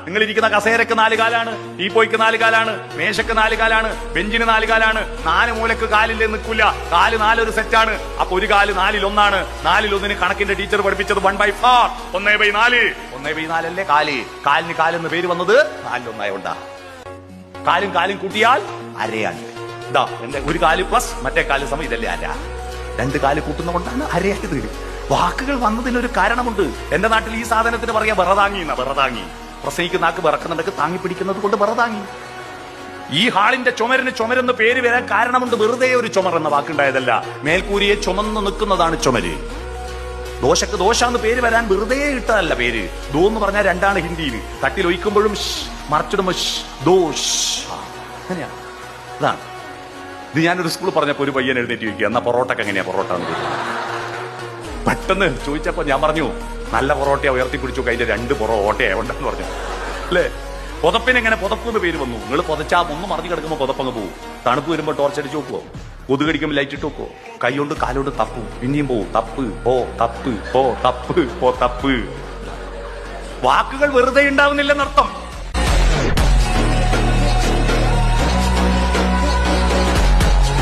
നിങ്ങൾ ഇരിക്കുന്ന കസേരക്ക് 4 കാലാണ്, ടീപ്പോയ്ക്ക് 4 കാലാണ്, മേശക്ക് 4 കാലാണ്, ബെഞ്ചിന് 4 കാലാണ്. 4 മൂലക്ക് കാലില്ലേ നിൽക്കില്ല. കാല് 4 ഒരു സെറ്റാണ്. അപ്പൊ ഒരു കാല് 4-1 4-1 കണക്കിന്റെ ടീച്ചർ പഠിപ്പിച്ചത് 1/4 1/4 1/4 അല്ലേ കാല്. കാലിന് കാലെന്ന് പേര് വന്നത് 4-1 കാലും കാലും കൂട്ടിയാൽ അരയാണ്. ഇതാ എന്റെ ഒരു കാല് പ്ലസ് മറ്റേ കാല് സമയം ഇതല്ലേ അര. 2 കാല് കൂട്ടുന്ന കൊണ്ടാണ് അരയായത്. വാക്കുകൾ വന്നതിനൊരു കാരണമുണ്ട്. എന്റെ നാട്ടിൽ ഈ സാധനത്തിന് പറയാ വിറതാങ്ങി എന്നാ. വിറതാങ്ങി പ്രസംഗിക്കുന്ന നാക്ക് വിറക്കുന്നുണ്ടെങ്കിൽ താങ്ങി പിടിക്കുന്നത് കൊണ്ട് വിറതാങ്ങി. ഈ ഹാളിന്റെ ചുമരിന് ചുമരെന്ന് പേര് വരാൻ കാരണമുണ്ട്. വെറുതെ ഒരു ചുമർ എന്ന വാക്കുണ്ടായതല്ല. മേൽക്കൂരിയെ ചുമന്ന് നിൽക്കുന്നതാണ് ചുമര്. ദോശക്ക് ദോശ എന്ന് പേര് വരാൻ വെറുതെ ഇട്ടതല്ല പേര്. ദോ എന്ന് പറഞ്ഞാൽ 2 ഹിന്ദിയിൽ. തട്ടിൽ ഒഴിക്കുമ്പോഴും മറച്ചിടുമ്പോ ദോഷ്. അങ്ങനെയാ. ഇതാണ് ഇത്. ഞാനൊരു സ്കൂൾ പറഞ്ഞപ്പോ ഒരു പയ്യൻ എഴുന്നേറ്റ് ചോദിക്കുക, എന്നാ പൊറോട്ടക്ക് എങ്ങനെയാ പൊറോട്ട എന്ന് പെട്ടെന്ന് ചോദിച്ചപ്പോ ഞാൻ പറഞ്ഞു, നല്ല പൊറോട്ടയാ ഉയർത്തിപ്പിടിച്ചു, അതിന്റെ 2 പൊറോട്ടയുണ്ടെന്ന് പറഞ്ഞു. അല്ലേ? പുതപ്പിന് എങ്ങനെ പുതപ്പ് എന്ന് പേര് വന്നു? നിങ്ങൾ പുതച്ചാ ഒന്ന് മറിഞ്ഞു കിടക്കുമ്പോ പുതപ്പങ്ങ് പോകും. തണുപ്പ് വരുമ്പോ ടോർച്ചടിച്ച് നോക്കുവോ? കൊതുകടിക്കുമ്പോൾ ലൈറ്റ് ഇട്ട് നോക്കുവോ? കൈകൊണ്ട് കാലോണ്ട് തപ്പും, പിന്നെയും പോവും. തപ്പ് പോ തപ്പ് പോ തപ്പ് പോ തപ്പ്. വാക്കുകൾ വെറുതെ ഉണ്ടാവുന്നില്ലെന്നർത്ഥം.